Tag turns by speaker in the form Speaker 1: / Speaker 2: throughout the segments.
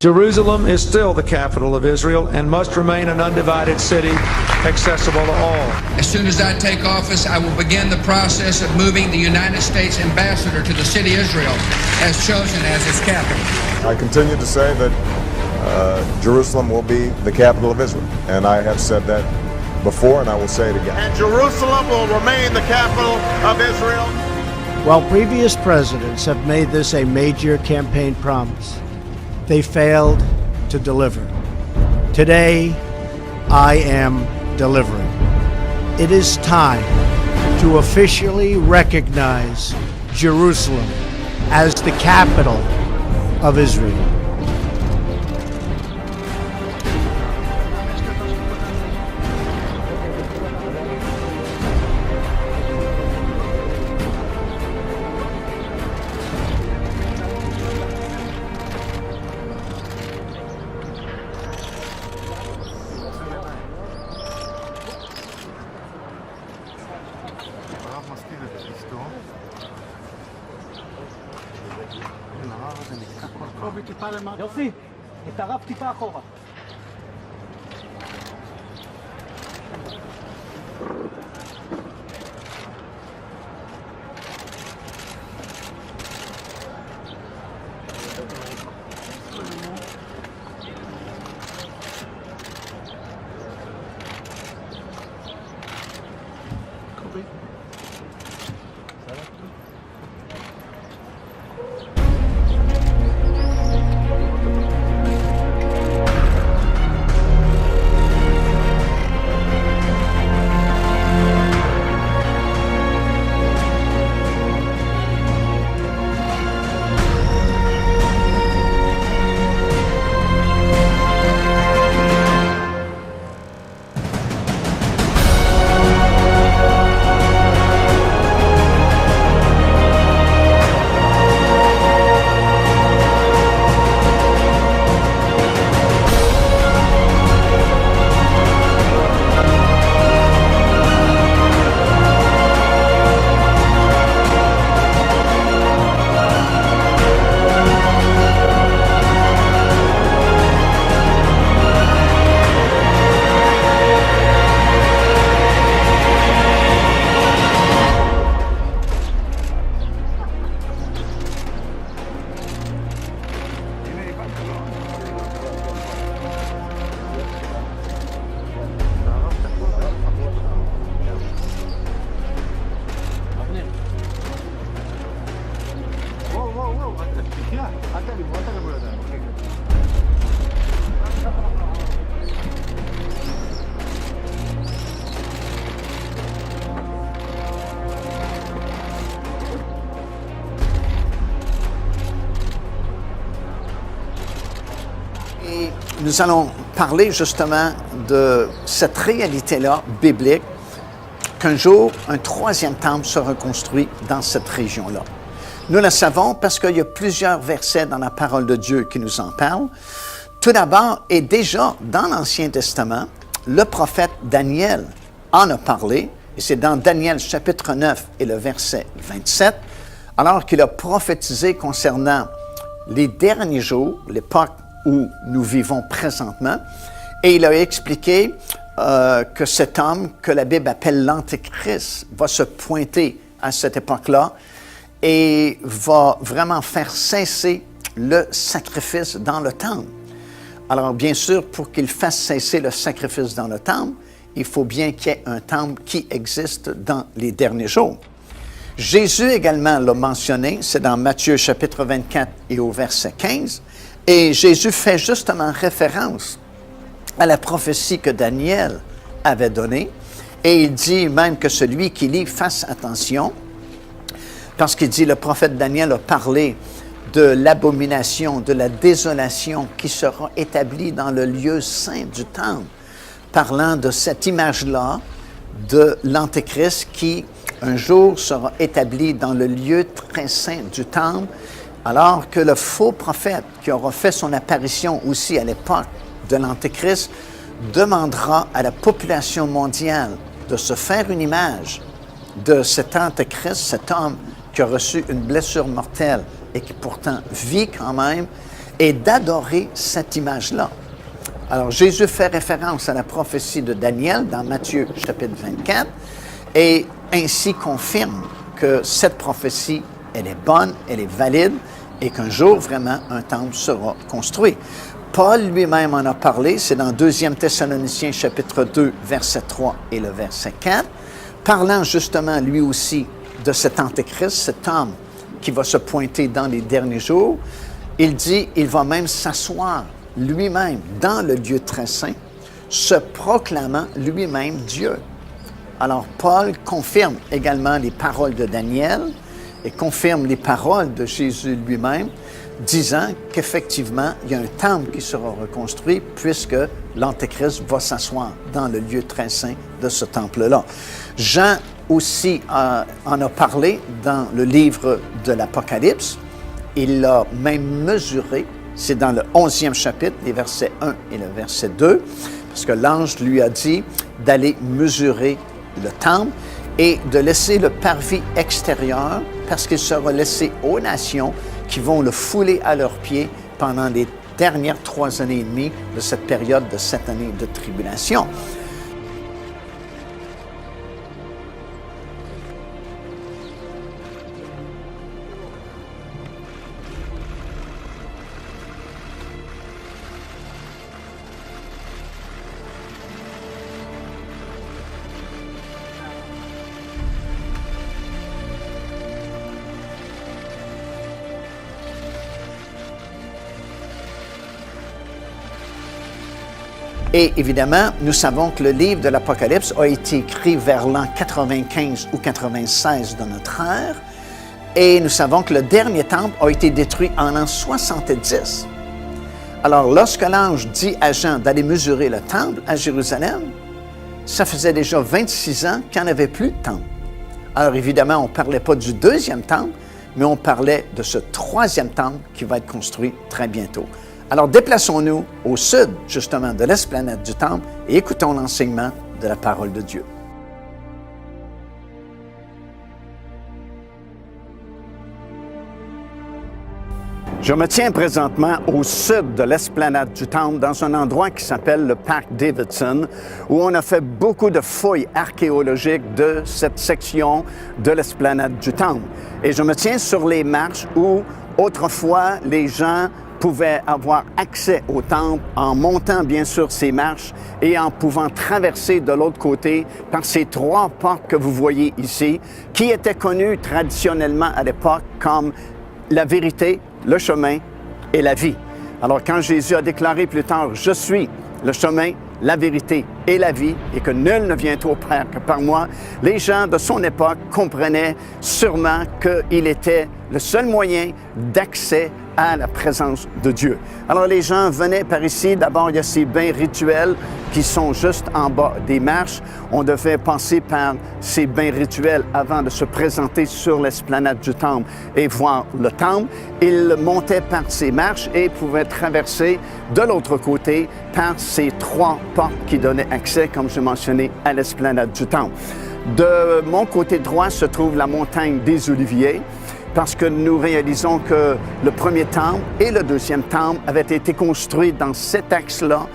Speaker 1: Jerusalem is still the capital of Israel and must remain an undivided city, accessible to all.
Speaker 2: As soon as I take office, I will begin the process of moving the United States ambassador to the city of Israel, as chosen as its capital.
Speaker 3: I continue to say that Jerusalem will be the capital of Israel, and I have said that before, and I will say it again.
Speaker 4: And Jerusalem will remain the capital of Israel.
Speaker 5: While previous presidents have made this a major campaign promise, they failed to deliver. Today, I am delivering. It is time to officially recognize Jerusalem as the capital of Israel.
Speaker 6: יוסי, את הרב טיפה אחורה.
Speaker 7: Et nous allons parler justement de cette réalité-là biblique, qu'un jour, un troisième temple sera construit dans cette région-là. Nous le savons parce qu'il y a plusieurs versets dans la parole de Dieu qui nous en parlent. Tout d'abord, et déjà dans l'Ancien Testament, le prophète Daniel en a parlé, et c'est dans Daniel chapitre 9 et le verset 27, alors qu'il a prophétisé concernant les derniers jours, l'époque où nous vivons présentement, et il a expliqué que cet homme, que la Bible appelle l'Antéchrist, va se pointer à cette époque-là et va vraiment faire cesser le sacrifice dans le temple. Alors, bien sûr, pour qu'il fasse cesser le sacrifice dans le temple, il faut bien qu'il y ait un temple qui existe dans les derniers jours. Jésus également l'a mentionné, c'est dans Matthieu chapitre 24 et au verset 15, et Jésus fait justement référence à la prophétie que Daniel avait donnée, et il dit même que celui qui lit fasse attention, parce qu'il dit, le prophète Daniel a parlé de l'abomination, de la désolation qui sera établie dans le lieu saint du temple, parlant de cette image-là de l'Antéchrist qui, un jour, sera établi dans le lieu très saint du temple, alors que le faux prophète qui aura fait son apparition aussi à l'époque de l'Antéchrist demandera à la population mondiale de se faire une image de cet Antéchrist, cet homme qui a reçu une blessure mortelle et qui pourtant vit quand même, et d'adorer cette image-là. Alors, Jésus fait référence à la prophétie de Daniel dans Matthieu chapitre 24 et ainsi confirme que cette prophétie, elle est bonne, elle est valide et qu'un jour, vraiment, un temple sera construit. Paul lui-même en a parlé, c'est dans 2 Thessaloniciens chapitre 2, verset 3 et le verset 4, parlant justement lui aussi de cet antéchrist, cet homme qui va se pointer dans les derniers jours. Il dit, il va même s'asseoir lui-même dans le lieu très saint, se proclamant lui-même Dieu. Alors Paul confirme également les paroles de Daniel et confirme les paroles de Jésus lui-même, disant qu'effectivement, il y a un temple qui sera reconstruit puisque l'Antéchrist va s'asseoir dans le lieu très saint de ce temple-là. Jean aussi en a parlé dans le livre de l'Apocalypse. Il l'a même mesuré. C'est dans le 11e chapitre, les versets 1 et le verset 2, parce que l'ange lui a dit d'aller mesurer le temple et de laisser le parvis extérieur, parce qu'il sera laissé aux nations qui vont le fouler à leurs pieds pendant les dernières 3 années et demie de cette période de 7 années de tribulation. Et évidemment, nous savons que le livre de l'Apocalypse a été écrit vers l'an 95 ou 96 de notre ère. Et nous savons que le dernier temple a été détruit en l'an 70. Alors, lorsque l'ange dit à Jean d'aller mesurer le temple à Jérusalem, ça faisait déjà 26 ans qu'il n'y en avait plus de temple. Alors, évidemment, on ne parlait pas du 2e temple, mais on parlait de ce 3e temple qui va être construit très bientôt. Alors, déplaçons-nous au sud, justement, de l'esplanade du temple et écoutons l'enseignement de la parole de Dieu. Je me tiens présentement au sud de l'esplanade du temple, dans un endroit qui s'appelle le Parc Davidson, où on a fait beaucoup de fouilles archéologiques de cette section de l'esplanade du temple. Et je me tiens sur les marches où, autrefois, les gens pouvaient avoir accès au temple en montant bien sûr ces marches et en pouvant traverser de l'autre côté par ces 3 portes que vous voyez ici, qui étaient connues traditionnellement à l'époque comme la vérité, le chemin et la vie. Alors quand Jésus a déclaré plus tard « Je suis le chemin, la vérité et la vie, et que nul ne vient au Père que par moi », les gens de son époque comprenaient sûrement qu'il était le seul moyen d'accès à la présence de Dieu. Alors les gens venaient par ici, d'abord il y a ces bains rituels qui sont juste en bas des marches. On devait passer par ces bains rituels avant de se présenter sur l'esplanade du temple et voir le temple. Ils montaient par ces marches et pouvaient traverser de l'autre côté par ces 3 portes qui donnaient accès, comme je mentionnais, à l'esplanade du temple. De mon côté droit se trouve la montagne des Oliviers, parce que nous réalisons que le premier temple et le 2e temple avaient été construits dans cet axe-là,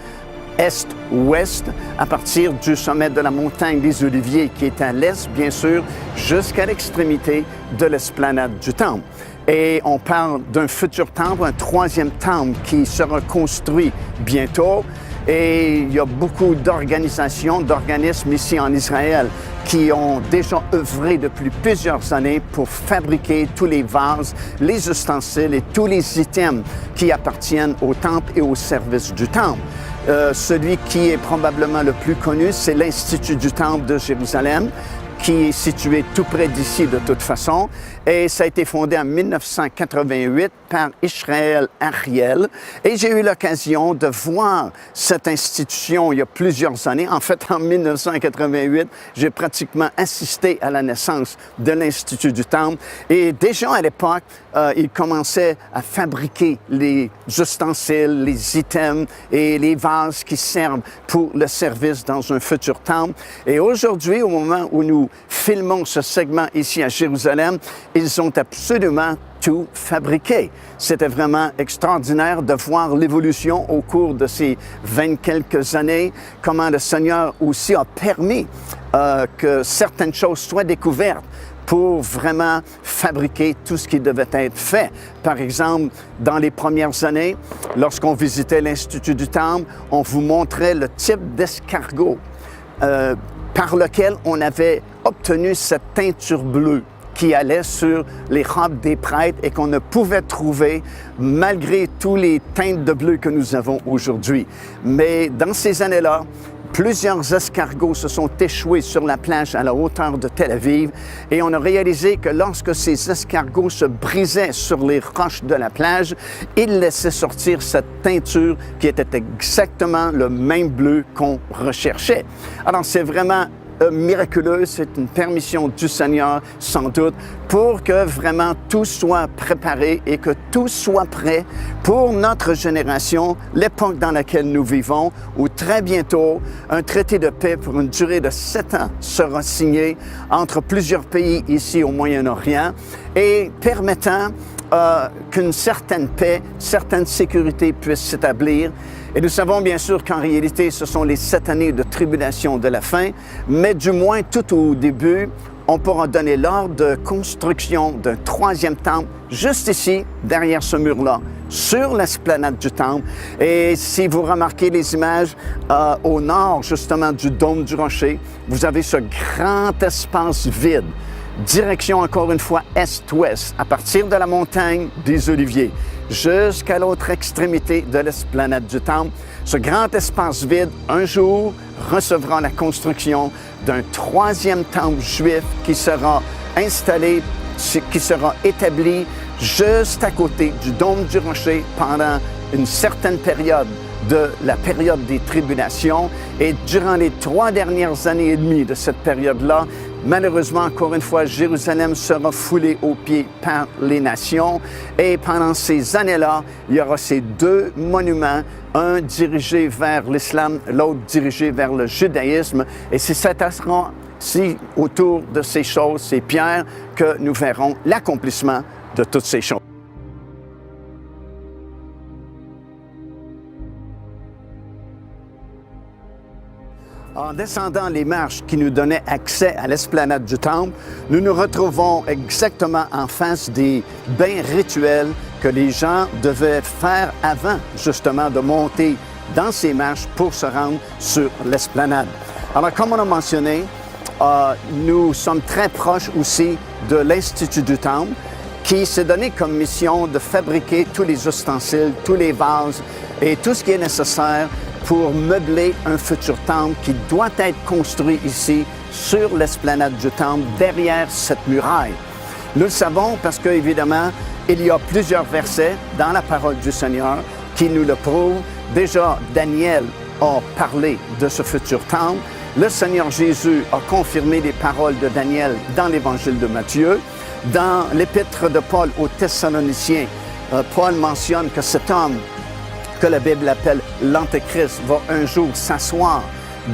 Speaker 7: est-ouest, à partir du sommet de la montagne des Oliviers, qui est à l'est, bien sûr, jusqu'à l'extrémité de l'esplanade du temple. Et on parle d'un futur temple, un 3e temple qui sera construit bientôt. Et il y a beaucoup d'organisations, d'organismes ici en Israël qui ont déjà œuvré depuis plusieurs années pour fabriquer tous les vases, les ustensiles et tous les items qui appartiennent au temple et au service du temple. Celui qui est probablement le plus connu, c'est l'Institut du Temple de Jérusalem, qui est situé tout près d'ici de toute façon. Et ça a été fondé en 1988 par Israël Ariel. Et j'ai eu l'occasion de voir cette institution il y a plusieurs années. En fait, en 1988, j'ai pratiquement assisté à la naissance de l'Institut du Temple. Et déjà à l'époque, ils commençaient à fabriquer les ustensiles, les items et les vases qui servent pour le service dans un futur temple. Et aujourd'hui, au moment où nous filmons ce segment ici à Jérusalem, ils ont absolument tout fabriqué. C'était vraiment extraordinaire de voir l'évolution au cours de ces 20 quelques années, comment le Seigneur aussi a permis que certaines choses soient découvertes pour vraiment fabriquer tout ce qui devait être fait. Par exemple, dans les premières années, lorsqu'on visitait l'Institut du Temple, on vous montrait le type d'escargot par lequel on avait obtenu cette teinture bleue qui allait sur les robes des prêtres et qu'on ne pouvait trouver malgré tous les teintes de bleu que nous avons aujourd'hui. Mais dans ces années-là, plusieurs escargots se sont échoués sur la plage à la hauteur de Tel Aviv et on a réalisé que lorsque ces escargots se brisaient sur les roches de la plage, ils laissaient sortir cette teinture qui était exactement le même bleu qu'on recherchait. Alors c'est vraiment miraculeux, c'est une permission du Seigneur sans doute pour que vraiment tout soit préparé et que tout soit prêt pour notre génération, l'époque dans laquelle nous vivons, où très bientôt un traité de paix pour une durée de 7 ans sera signé entre plusieurs pays ici au Moyen-Orient et permettant qu'une certaine paix, certaine sécurité puisse s'établir. Et nous savons bien sûr qu'en réalité, ce sont les 7 années de tribulation de la fin, mais du moins tout au début, on pourra donner l'ordre de construction d'un 3e temple, juste ici, derrière ce mur-là, sur l'esplanade du temple. Et si vous remarquez les images au nord, justement, du dôme du rocher, vous avez ce grand espace vide. Direction, encore une fois, est-ouest, à partir de la montagne des Oliviers, jusqu'à l'autre extrémité de l'esplanade du Temple. Ce grand espace vide, un jour, recevra la construction d'un 3e temple juif qui sera installé, qui sera établi juste à côté du dôme du rocher pendant une certaine période de la période des tribulations. Et durant les 3 dernières années et demie de cette période-là, malheureusement, encore une fois, Jérusalem sera foulée aux pieds par les nations. Et pendant ces années-là, il y aura ces 2 monuments, un dirigé vers l'islam, l'autre dirigé vers le judaïsme. Et c'est autour de ces choses, ces pierres, que nous verrons l'accomplissement de toutes ces choses. En descendant les marches qui nous donnaient accès à l'esplanade du Temple, nous nous retrouvons exactement en face des bains rituels que les gens devaient faire avant, justement, de monter dans ces marches pour se rendre sur l'esplanade. Alors, comme on a mentionné, nous sommes très proches aussi de l'Institut du Temple, qui s'est donné comme mission de fabriquer tous les ustensiles, tous les vases et tout ce qui est nécessaire pour meubler un futur temple qui doit être construit ici, sur l'esplanade du temple, derrière cette muraille. Nous le savons parce qu'évidemment, il y a plusieurs versets dans la parole du Seigneur qui nous le prouvent. Déjà, Daniel a parlé de ce futur temple. Le Seigneur Jésus a confirmé les paroles de Daniel dans l'Évangile de Matthieu. Dans l'Épître de Paul aux Thessaloniciens, Paul mentionne que cet homme que la Bible appelle l'Antéchrist va un jour s'asseoir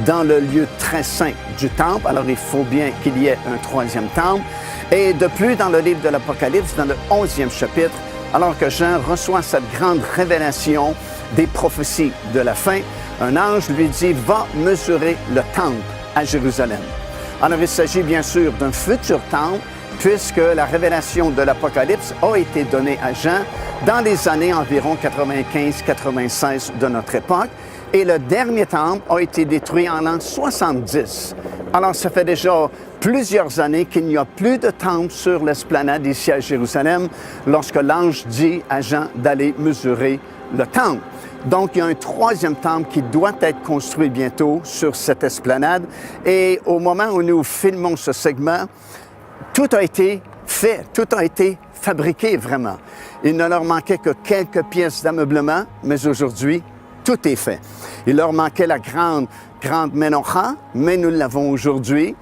Speaker 7: dans le lieu très saint du temple. Alors, il faut bien qu'il y ait un 3e temple. Et de plus, dans le livre de l'Apocalypse, dans le 11e chapitre, alors que Jean reçoit cette grande révélation des prophéties de la fin, un ange lui dit « Va mesurer le temple à Jérusalem ». Alors, il s'agit bien sûr d'un futur temple, puisque la révélation de l'Apocalypse a été donnée à Jean dans les années environ 95-96 de notre époque. Et le dernier temple a été détruit en l'an 70. Alors, ça fait déjà plusieurs années qu'il n'y a plus de temple sur l'esplanade ici à Jérusalem lorsque l'ange dit à Jean d'aller mesurer le temple. Donc, il y a un 3e temple qui doit être construit bientôt sur cette esplanade. Et au moment où nous filmons ce segment, tout a été fait, tout a été fabriqué vraiment. Il ne leur manquait que quelques pièces d'ameublement, mais aujourd'hui, tout est fait. Il leur manquait la grande menorah, mais nous l'avons aujourd'hui.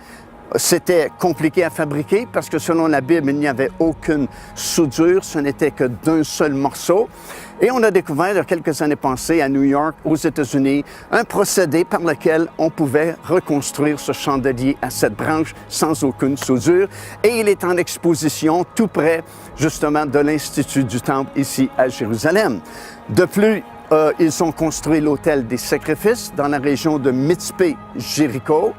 Speaker 7: C'était compliqué à fabriquer parce que selon la Bible, il n'y avait aucune soudure, ce n'était que d'un seul morceau. Et on a découvert il y a quelques années passées à New York, aux États-Unis, un procédé par lequel on pouvait reconstruire ce chandelier à 7 branches sans aucune soudure. Et il est en exposition tout près justement de l'Institut du Temple ici à Jérusalem. De plus, ils ont construit l'autel des sacrifices dans la région de Mitzpé-Jéricho.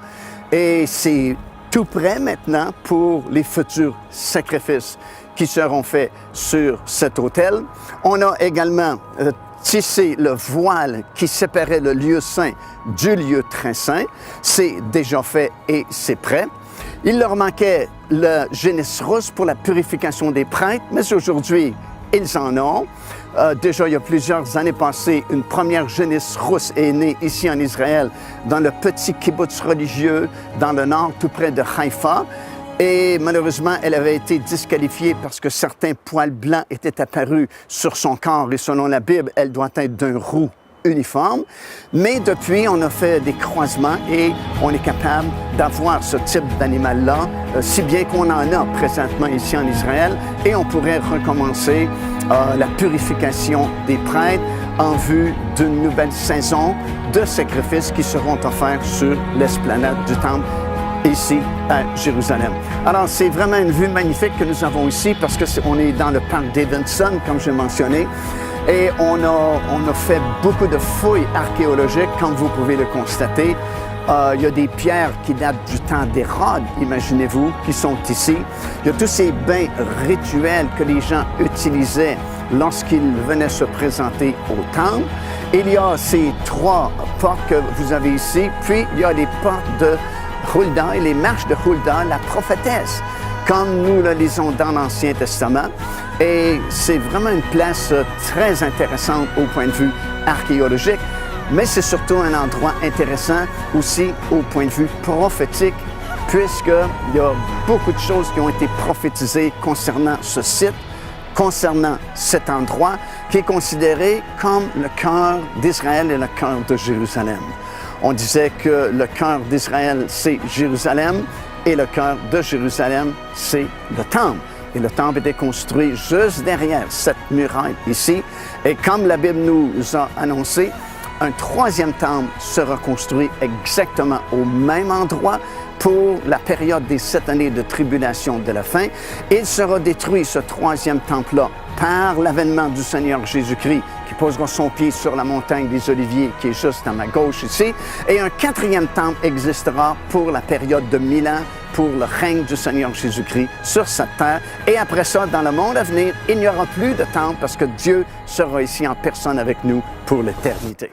Speaker 7: Et c'est tout prêt maintenant pour les futurs sacrifices qui seront faits sur cet autel. On a également tissé le voile qui séparait le lieu saint du lieu très saint. C'est déjà fait et c'est prêt. Il leur manquait le génis rousse pour la purification des prêtres, mais aujourd'hui, ils en ont. Déjà, il y a plusieurs années passées, une première génisse rousse est née ici en Israël, dans le petit kibbutz religieux dans le nord, tout près de Haïfa. Et malheureusement, elle avait été disqualifiée parce que certains poils blancs étaient apparus sur son corps. Et selon la Bible, elle doit être d'un roux uniforme. Mais depuis, on a fait des croisements et on est capable d'avoir ce type d'animal-là, si bien qu'on en a présentement ici en Israël. Et on pourrait recommencer la purification des prêtres en vue d'une nouvelle saison de sacrifices qui seront offerts sur l'esplanade du Temple ici à Jérusalem. Alors, c'est vraiment une vue magnifique que nous avons ici parce qu'on est dans le parc Davidson, comme j'ai mentionné, et on a fait beaucoup de fouilles archéologiques, comme vous pouvez le constater. Il y a des pierres qui datent du temps d'Hérode, imaginez-vous, qui sont ici. Il y a tous ces bains rituels que les gens utilisaient lorsqu'ils venaient se présenter au temple. Il y a ces 3 portes que vous avez ici, puis il y a les portes de Hulda et les marches de Hulda, la prophétesse, comme nous le lisons dans l'Ancien Testament. Et c'est vraiment une place très intéressante au point de vue archéologique, mais c'est surtout un endroit intéressant aussi au point de vue prophétique, puisqu'il y a beaucoup de choses qui ont été prophétisées concernant ce site, concernant cet endroit, qui est considéré comme le cœur d'Israël et le cœur de Jérusalem. On disait que le cœur d'Israël, c'est Jérusalem, et le cœur de Jérusalem, c'est le temple. Et le temple était construit juste derrière cette muraille ici. Et comme la Bible nous a annoncé, un 3e temple sera construit exactement au même endroit pour la période des 7 années de tribulation de la fin. Il sera détruit, ce 3e temple-là, par l'avènement du Seigneur Jésus-Christ, qui posera son pied sur la montagne des Oliviers, qui est juste à ma gauche ici. Et un 4e temple existera pour la période de 1000 ans, pour le règne du Seigneur Jésus-Christ sur cette terre. Et après ça, dans le monde à venir, il n'y aura plus de temple parce que Dieu sera ici en personne avec nous pour l'éternité.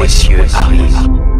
Speaker 8: cieux arrive.